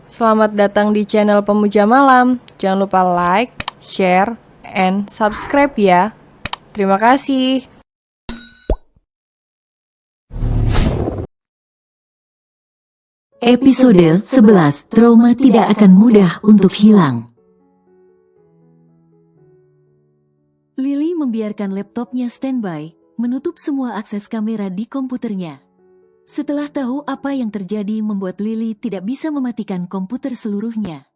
Selamat datang di channel Pemuja Malam. Jangan lupa like, share, and subscribe ya. Terima kasih. Episode 11, Trauma tidak akan mudah untuk hilang. Lily membiarkan laptopnya standby, menutup semua akses kamera di komputernya. Setelah tahu apa yang terjadi membuat Lily tidak bisa mematikan komputer seluruhnya.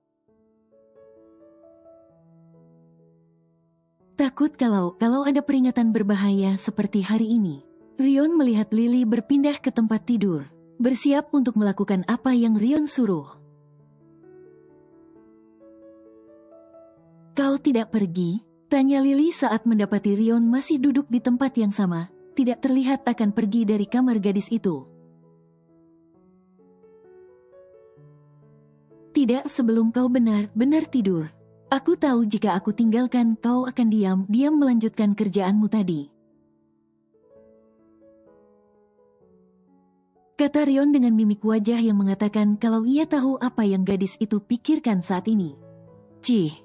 Takut kalau ada peringatan berbahaya seperti hari ini. Rion melihat Lily berpindah ke tempat tidur, bersiap untuk melakukan apa yang Rion suruh. "Kau tidak pergi?" tanya Lily saat mendapati Rion masih duduk di tempat yang sama, tidak terlihat akan pergi dari kamar gadis itu. "Tidak sebelum kau benar-benar tidur. Aku tahu jika aku tinggalkan kau akan diam-diam melanjutkan kerjaanmu tadi," kata Rion dengan mimik wajah yang mengatakan kalau ia tahu apa yang gadis itu pikirkan saat ini. Cih.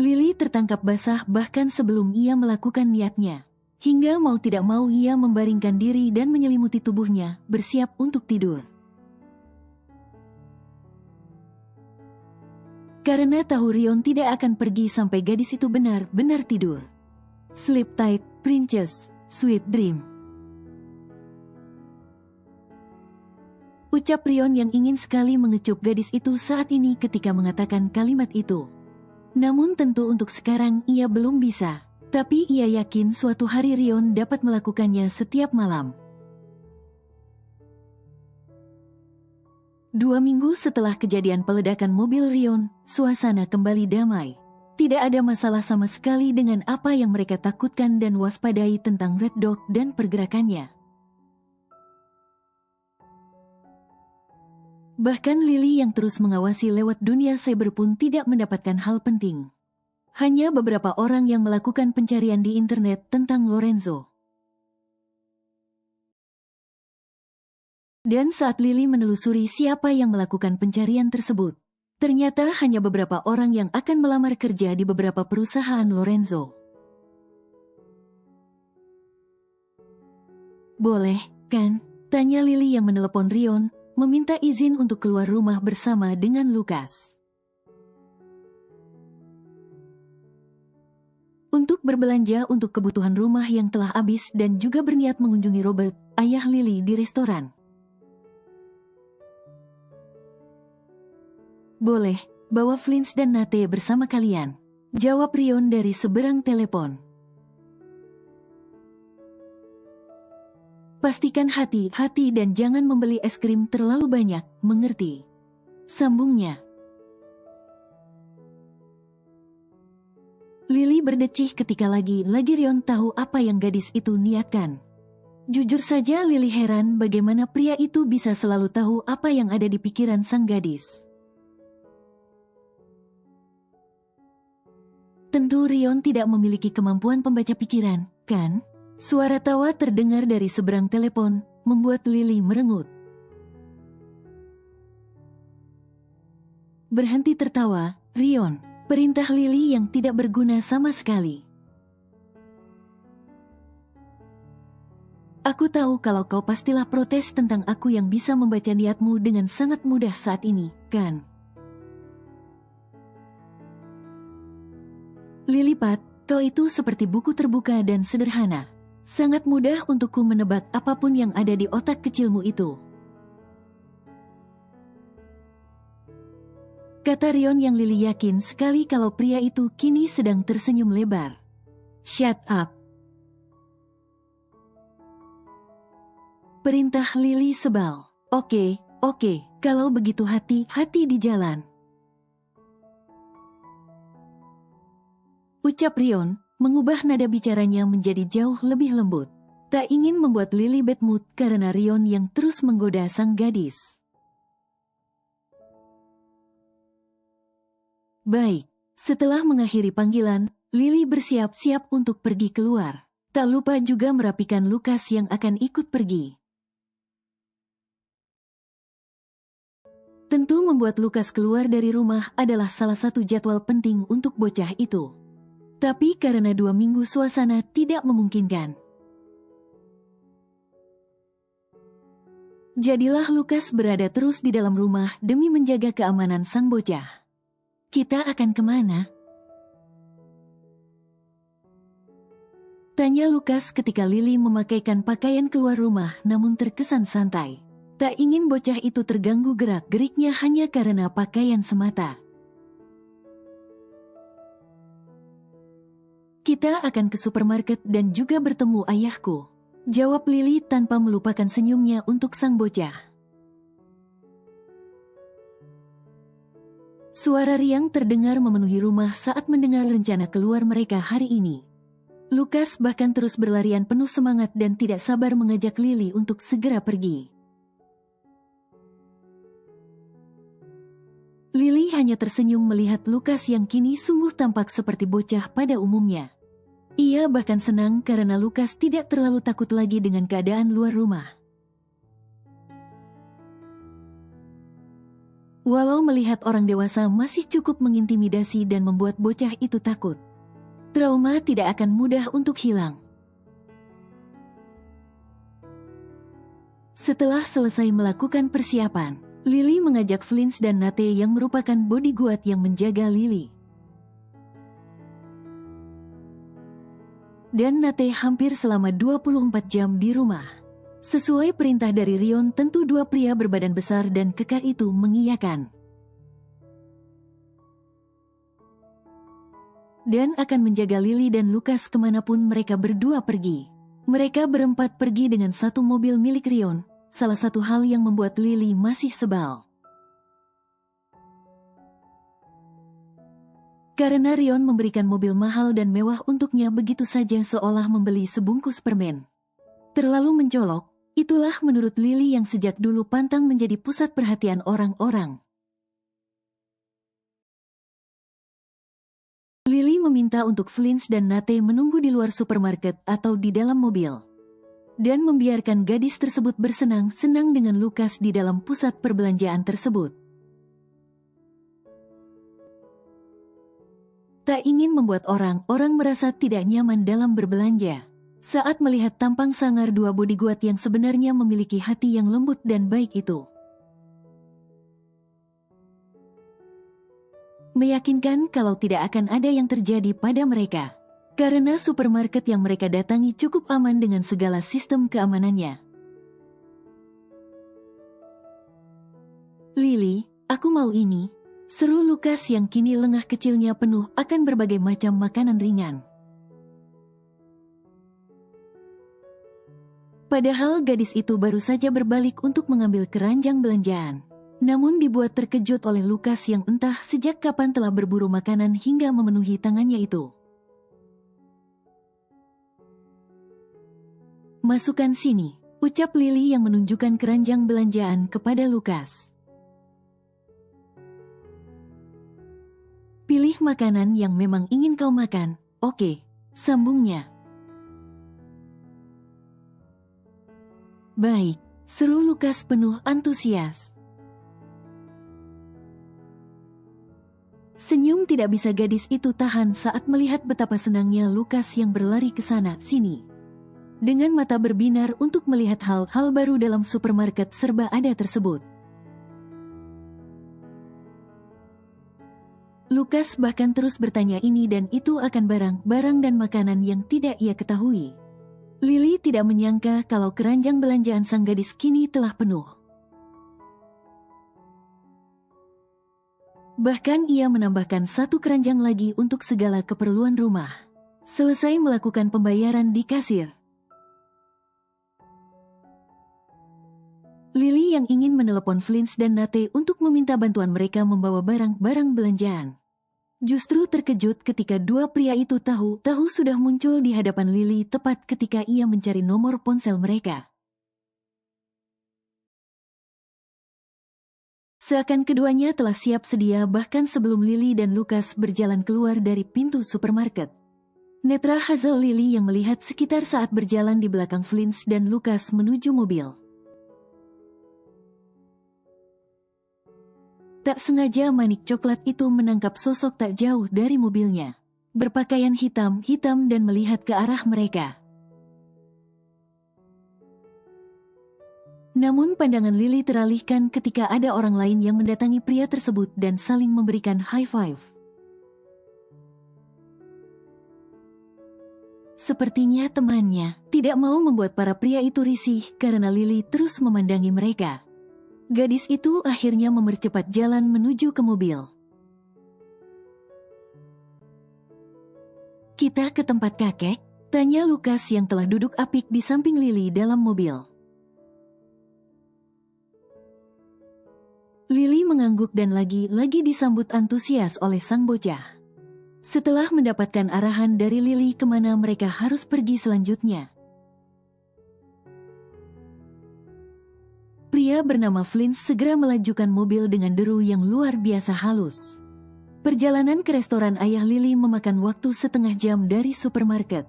Lily tertangkap basah bahkan sebelum ia melakukan niatnya. Hingga mau tidak mau ia membaringkan diri dan menyelimuti tubuhnya, bersiap untuk tidur. Karena tahu Rion tidak akan pergi sampai gadis itu benar-benar tidur. Sleep tight, princess, sweet dream. Ucap Rion yang ingin sekali mengecup gadis itu saat ini ketika mengatakan kalimat itu. Namun tentu untuk sekarang ia belum bisa. Tapi ia yakin suatu hari Rion dapat melakukannya setiap malam. 2 minggu setelah kejadian peledakan mobil Rion, suasana kembali damai. Tidak ada masalah sama sekali dengan apa yang mereka takutkan dan waspadai tentang Red Dog dan pergerakannya. Bahkan Lily yang terus mengawasi lewat dunia cyber pun tidak mendapatkan hal penting. Hanya beberapa orang yang melakukan pencarian di internet tentang Lorenzo. Dan saat Lily menelusuri siapa yang melakukan pencarian tersebut, ternyata hanya beberapa orang yang akan melamar kerja di beberapa perusahaan Lorenzo. "Boleh, kan?" tanya Lily yang menelepon Rion, meminta izin untuk keluar rumah bersama dengan Lucas. Untuk berbelanja untuk kebutuhan rumah yang telah habis dan juga berniat mengunjungi Robert, ayah Lily di restoran. "Boleh, bawa Flins dan Nate bersama kalian," jawab Rion dari seberang telepon. "Pastikan hati-hati dan jangan membeli es krim terlalu banyak, mengerti?" sambungnya. Lily berdecih ketika lagi Rion tahu apa yang gadis itu niatkan. Jujur saja Lily heran bagaimana pria itu bisa selalu tahu apa yang ada di pikiran sang gadis. Tentu Rion tidak memiliki kemampuan pembaca pikiran, kan? Suara tawa terdengar dari seberang telepon, membuat Lily merengut. Berhenti tertawa, Rion. Perintah Lily yang tidak berguna sama sekali. "Aku tahu kalau kau pastilah protes tentang aku yang bisa membaca niatmu dengan sangat mudah saat ini, kan?" "Lilipat, kau itu seperti buku terbuka dan sederhana. Sangat mudah untukku menebak apapun yang ada di otak kecilmu itu," kata Rion yang Lily yakin sekali kalau pria itu kini sedang tersenyum lebar. "Shut up," perintah Lily sebal. Oke, kalau begitu hati-hati di jalan," ucap Rion, mengubah nada bicaranya menjadi jauh lebih lembut. Tak ingin membuat Lily bad mood karena Rion yang terus menggoda sang gadis. Baik, setelah mengakhiri panggilan, Lily bersiap-siap untuk pergi keluar. Tak lupa juga merapikan Lucas yang akan ikut pergi. Tentu membuat Lukas keluar dari rumah adalah salah satu jadwal penting untuk bocah itu. Tapi karena 2 minggu suasana tidak memungkinkan. Jadilah Lukas berada terus di dalam rumah demi menjaga keamanan sang bocah. Kita akan kemana? Tanya Lukas ketika Lily memakaikan pakaian keluar rumah namun terkesan santai. Tak ingin bocah itu terganggu gerak-geriknya hanya karena pakaian semata. Kita akan ke supermarket dan juga bertemu ayahku, jawab Lily tanpa melupakan senyumnya untuk sang bocah. Suara riang terdengar memenuhi rumah saat mendengar rencana keluar mereka hari ini. Lukas bahkan terus berlarian penuh semangat dan tidak sabar mengajak Lily untuk segera pergi. Lily hanya tersenyum melihat Lukas yang kini sungguh tampak seperti bocah pada umumnya. Ia bahkan senang karena Lukas tidak terlalu takut lagi dengan keadaan luar rumah. Walau melihat orang dewasa masih cukup mengintimidasi dan membuat bocah itu takut, trauma tidak akan mudah untuk hilang. Setelah selesai melakukan persiapan, Lily mengajak Flynn dan Nate yang merupakan bodyguard yang menjaga Lily. Dan Nate hampir selama 24 jam di rumah. Sesuai perintah dari Rion, tentu 2 pria berbadan besar dan kekar itu mengiyakan. Dan akan menjaga Lily dan Lukas kemanapun mereka berdua pergi. Mereka berempat pergi dengan satu mobil milik Rion. Salah satu hal yang membuat Lily masih sebal. Karena Rion memberikan mobil mahal dan mewah untuknya begitu saja seolah membeli sebungkus permen. Terlalu mencolok, itulah menurut Lily yang sejak dulu pantang menjadi pusat perhatian orang-orang. Lily meminta untuk Flynn dan Nate menunggu di luar supermarket atau di dalam mobil. Dan membiarkan gadis tersebut bersenang-senang dengan Lukas di dalam pusat perbelanjaan tersebut. Tak ingin membuat orang-orang merasa tidak nyaman dalam berbelanja. Saat melihat tampang sangar 2 bodyguard yang sebenarnya memiliki hati yang lembut dan baik itu. Meyakinkan kalau tidak akan ada yang terjadi pada mereka. Karena supermarket yang mereka datangi cukup aman dengan segala sistem keamanannya. Lily, aku mau ini, seru Lukas yang kini lengah kecilnya penuh akan berbagai macam makanan ringan. Padahal gadis itu baru saja berbalik untuk mengambil keranjang belanjaan. Namun dibuat terkejut oleh Lukas yang entah sejak kapan telah berburu makanan hingga memenuhi tangannya itu. Masukkan sini, ucap Lily yang menunjukkan keranjang belanjaan kepada Lukas. Pilih makanan yang memang ingin kau makan, oke, sambungnya. Baik, seru Lukas penuh antusias. Senyum tidak bisa gadis itu tahan saat melihat betapa senangnya Lukas yang berlari ke sana sini. Dengan mata berbinar untuk melihat hal-hal baru dalam supermarket serba ada tersebut. Lukas bahkan terus bertanya ini dan itu akan barang-barang dan makanan yang tidak ia ketahui. Lily tidak menyangka kalau keranjang belanjaan sang gadis kini telah penuh. Bahkan ia menambahkan 1 keranjang lagi untuk segala keperluan rumah. Selesai melakukan pembayaran di kasir, Lily yang ingin menelepon Flynn dan Nate untuk meminta bantuan mereka membawa barang-barang belanjaan. Justru terkejut ketika 2 pria itu tahu sudah muncul di hadapan Lily tepat ketika ia mencari nomor ponsel mereka. Seakan keduanya telah siap sedia bahkan sebelum Lily dan Lukas berjalan keluar dari pintu supermarket. Netra Hazel Lily yang melihat sekitar saat berjalan di belakang Flynn dan Lukas menuju mobil. Tak sengaja manik coklat itu menangkap sosok tak jauh dari mobilnya. Berpakaian hitam dan melihat ke arah mereka. Namun pandangan Lily teralihkan ketika ada orang lain yang mendatangi pria tersebut dan saling memberikan high five. Sepertinya temannya tidak mau membuat para pria itu risih karena Lily terus memandangi mereka. Gadis itu akhirnya mempercepat jalan menuju ke mobil. "Kita ke tempat kakek?" tanya Lukas yang telah duduk apik di samping Lily dalam mobil. Lily mengangguk dan lagi-lagi disambut antusias oleh sang bocah. Setelah mendapatkan arahan dari Lily kemana mereka harus pergi selanjutnya, pria bernama Flint segera melajukan mobil dengan deru yang luar biasa halus. Perjalanan ke restoran ayah Lily memakan waktu setengah jam dari supermarket.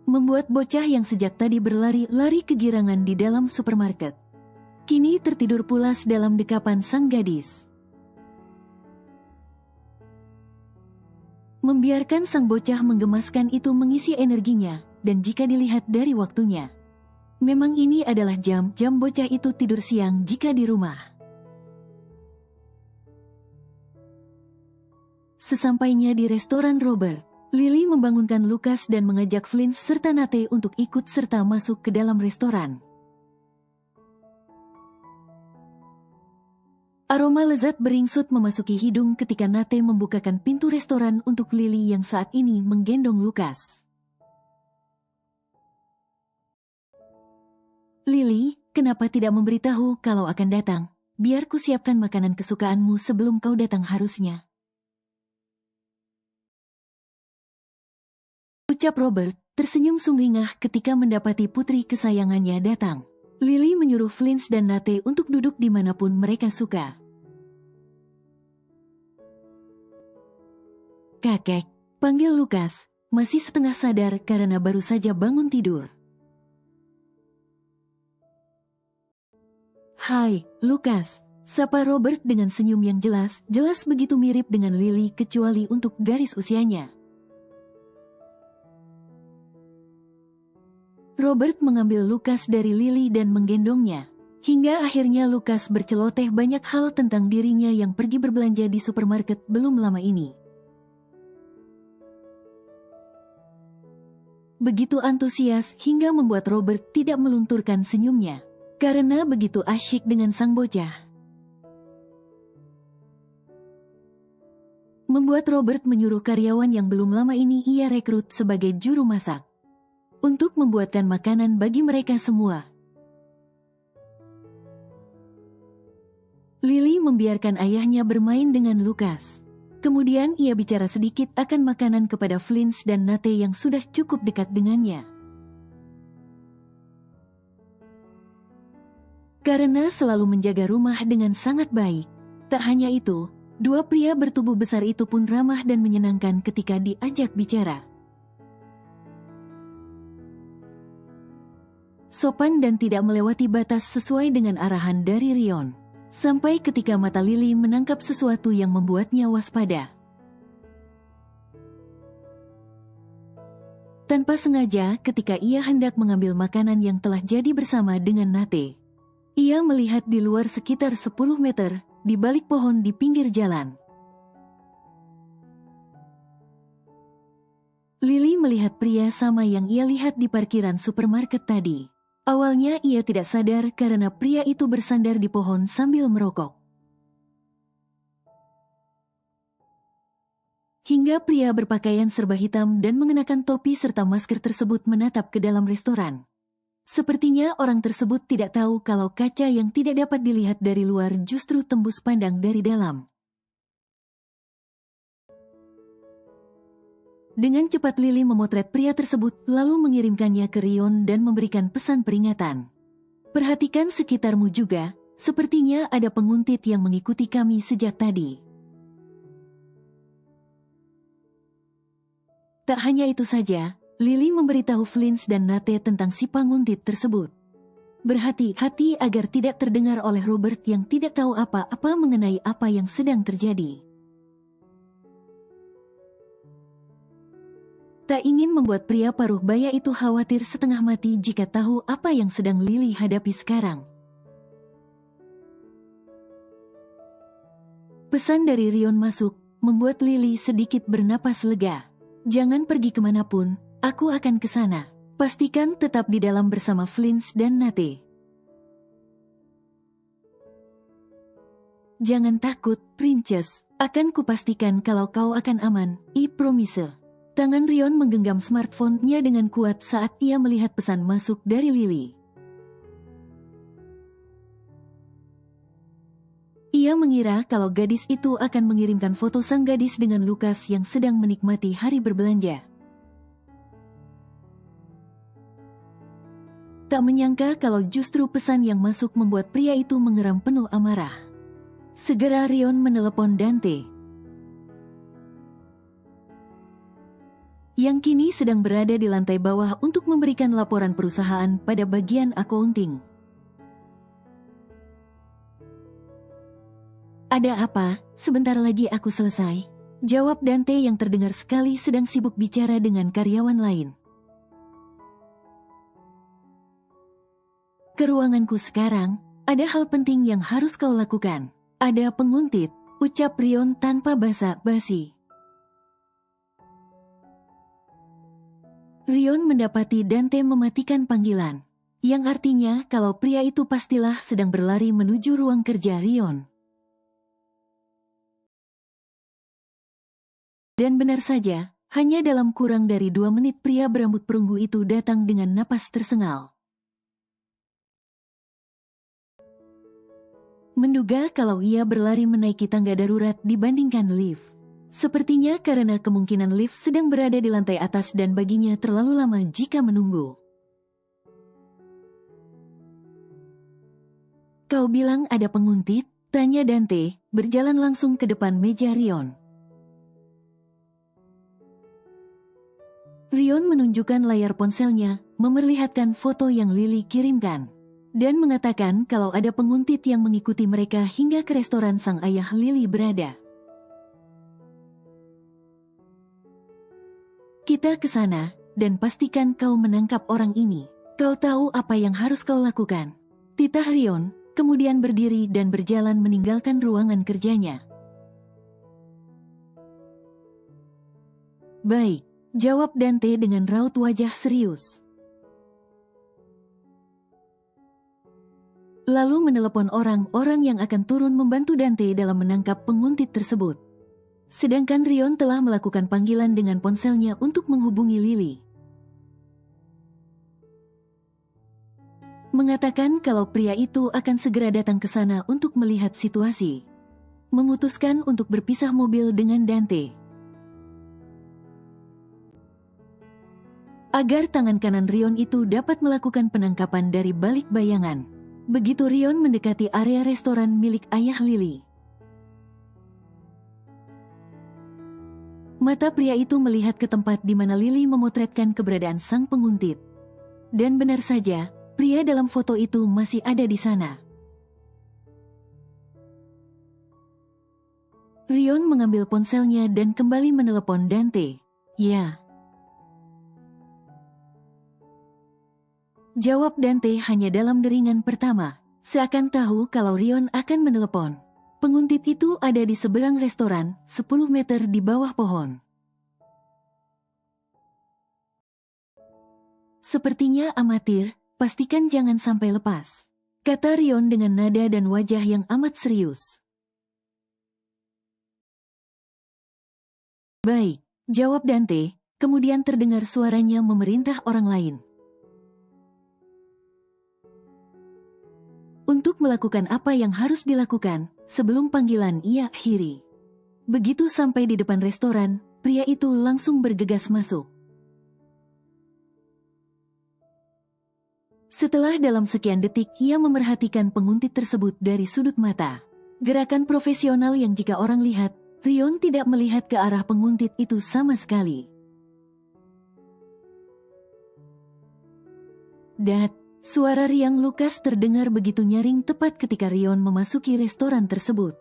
Membuat bocah yang sejak tadi berlari-lari kegirangan di dalam supermarket kini tertidur pulas dalam dekapan sang gadis. Membiarkan sang bocah menggemaskan itu mengisi energinya, dan jika dilihat dari waktunya, memang ini adalah jam-jam bocah itu tidur siang jika di rumah. Sesampainya di restoran Robert, Lily membangunkan Lukas dan mengajak Flint serta Nate untuk ikut serta masuk ke dalam restoran. Aroma lezat beringsut memasuki hidung ketika Nate membukakan pintu restoran untuk Lily yang saat ini menggendong Lukas. "Lily, kenapa tidak memberitahu kalau akan datang? Biar ku siapkan makanan kesukaanmu sebelum kau datang harusnya," ucap Robert, tersenyum sumringah ketika mendapati putri kesayangannya datang. Lily menyuruh Flint dan Nate untuk duduk dimanapun mereka suka. "Kakek," panggil Lukas, masih setengah sadar karena baru saja bangun tidur. "Hai, Lukas," sapa Robert dengan senyum yang jelas begitu mirip dengan Lily kecuali untuk garis usianya. Robert mengambil Lukas dari Lily dan menggendongnya, hingga akhirnya Lukas berceloteh banyak hal tentang dirinya yang pergi berbelanja di supermarket belum lama ini. Begitu antusias hingga membuat Robert tidak melunturkan senyumnya, karena begitu asyik dengan sang bocah. Membuat Robert menyuruh karyawan yang belum lama ini ia rekrut sebagai juru masak, untuk membuatkan makanan bagi mereka semua. Lily membiarkan ayahnya bermain dengan Lukas. Kemudian ia bicara sedikit akan makanan kepada Flint dan Nate yang sudah cukup dekat dengannya. Karena selalu menjaga rumah dengan sangat baik, tak hanya itu, dua pria bertubuh besar itu pun ramah dan menyenangkan ketika diajak bicara. Sopan dan tidak melewati batas sesuai dengan arahan dari Rion. Sampai ketika mata Lily menangkap sesuatu yang membuatnya waspada. Tanpa sengaja ketika ia hendak mengambil makanan yang telah jadi bersama dengan Nate, ia melihat di luar sekitar 10 meter, di balik pohon di pinggir jalan. Lily melihat pria sama yang ia lihat di parkiran supermarket tadi. Awalnya ia tidak sadar karena pria itu bersandar di pohon sambil merokok. Hingga pria berpakaian serba hitam dan mengenakan topi serta masker tersebut menatap ke dalam restoran. Sepertinya orang tersebut tidak tahu kalau kaca yang tidak dapat dilihat dari luar justru tembus pandang dari dalam. Dengan cepat Lily memotret pria tersebut lalu mengirimkannya ke Rion dan memberikan pesan peringatan. "Perhatikan sekitarmu juga, sepertinya ada penguntit yang mengikuti kami sejak tadi." Tak hanya itu saja, Lily memberitahu Flint dan Nate tentang si penguntit tersebut. Berhati-hati agar tidak terdengar oleh Robert yang tidak tahu apa-apa mengenai apa yang sedang terjadi. Tak ingin membuat pria paruh baya itu khawatir setengah mati jika tahu apa yang sedang Lily hadapi sekarang. Pesan dari Rion masuk, membuat Lily sedikit bernapas lega. Jangan pergi kemanapun, aku akan ke sana. Pastikan tetap di dalam bersama Flynn dan Nate. Jangan takut, Princess. Akan kupastikan kalau kau akan aman, I promise. Tangan Rion menggenggam smartphone-nya dengan kuat saat ia melihat pesan masuk dari Lily. Ia mengira kalau gadis itu akan mengirimkan foto sang gadis dengan Lucas yang sedang menikmati hari berbelanja. Tak menyangka kalau justru pesan yang masuk membuat pria itu mengeram penuh amarah. Segera Rion menelepon Dante, yang kini sedang berada di lantai bawah untuk memberikan laporan perusahaan pada bagian accounting. Ada apa? Sebentar lagi aku selesai. Jawab Dante yang terdengar sekali sedang sibuk bicara dengan karyawan lain. Ke ruanganku sekarang, ada hal penting yang harus kau lakukan. Ada penguntit, ucap Rion tanpa basa-basi. Rion mendapati Dante mematikan panggilan, yang artinya kalau pria itu pastilah sedang berlari menuju ruang kerja Rion. Dan benar saja, hanya dalam kurang dari 2 menit pria berambut perunggu itu datang dengan napas tersengal. Menduga kalau ia berlari menaiki tangga darurat dibandingkan lift. Sepertinya karena kemungkinan lift sedang berada di lantai atas dan baginya terlalu lama jika menunggu. Kau bilang ada penguntit? Tanya Dante, berjalan langsung ke depan meja Rion. Rion menunjukkan layar ponselnya, memperlihatkan foto yang Lily kirimkan, dan mengatakan kalau ada penguntit yang mengikuti mereka hingga ke restoran sang ayah Lily berada. Kita ke sana, dan pastikan kau menangkap orang ini. Kau tahu apa yang harus kau lakukan. Titah Rion, kemudian berdiri dan berjalan meninggalkan ruangan kerjanya. Baik. Jawab Dante dengan raut wajah serius. Lalu menelepon orang-orang yang akan turun membantu Dante dalam menangkap penguntit tersebut. Sedangkan Rion telah melakukan panggilan dengan ponselnya untuk menghubungi Lily. Mengatakan kalau pria itu akan segera datang ke sana untuk melihat situasi. Memutuskan untuk berpisah mobil dengan Dante. Agar tangan kanan Rion itu dapat melakukan penangkapan dari balik bayangan. Begitu Rion mendekati area restoran milik ayah Lily, mata pria itu melihat ke tempat di mana Lily memotretkan keberadaan sang penguntit. Dan benar saja, pria dalam foto itu masih ada di sana. Rion mengambil ponselnya dan kembali menelepon Dante. Ya. Jawab Dante hanya dalam deringan pertama, seakan tahu kalau Rion akan menelepon. Penguntit itu ada di seberang restoran, 10 meter di bawah pohon. Sepertinya amatir, pastikan jangan sampai lepas, kata Rion dengan nada dan wajah yang amat serius. Baik, jawab Dante, kemudian terdengar suaranya memerintah orang lain. Untuk melakukan apa yang harus dilakukan, sebelum panggilan ia akhiri. Begitu sampai di depan restoran, pria itu langsung bergegas masuk. Setelah dalam sekian detik ia memerhatikan penguntit tersebut dari sudut mata. Gerakan profesional yang jika orang lihat, Rion tidak melihat ke arah penguntit itu sama sekali. Suara riang Lukas terdengar begitu nyaring tepat ketika Rion memasuki restoran tersebut.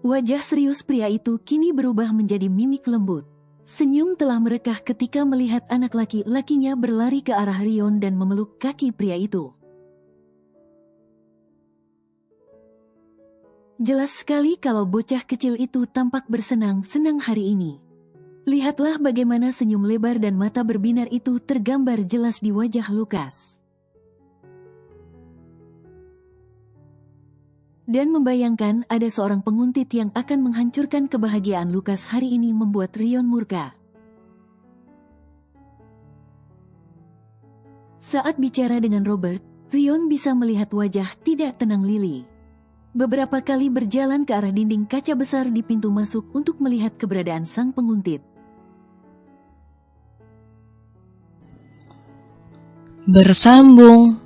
Wajah serius pria itu kini berubah menjadi mimik lembut. Senyum telah merekah ketika melihat anak laki-lakinya berlari ke arah Rion dan memeluk kaki pria itu. Jelas sekali kalau bocah kecil itu tampak bersenang-senang hari ini. Lihatlah bagaimana senyum lebar dan mata berbinar itu tergambar jelas di wajah Lukas. Dan membayangkan ada seorang penguntit yang akan menghancurkan kebahagiaan Lukas hari ini membuat Rion murka. Saat bicara dengan Robert, Rion bisa melihat wajah tidak tenang Lily. Beberapa kali berjalan ke arah dinding kaca besar di pintu masuk untuk melihat keberadaan sang penguntit. Bersambung.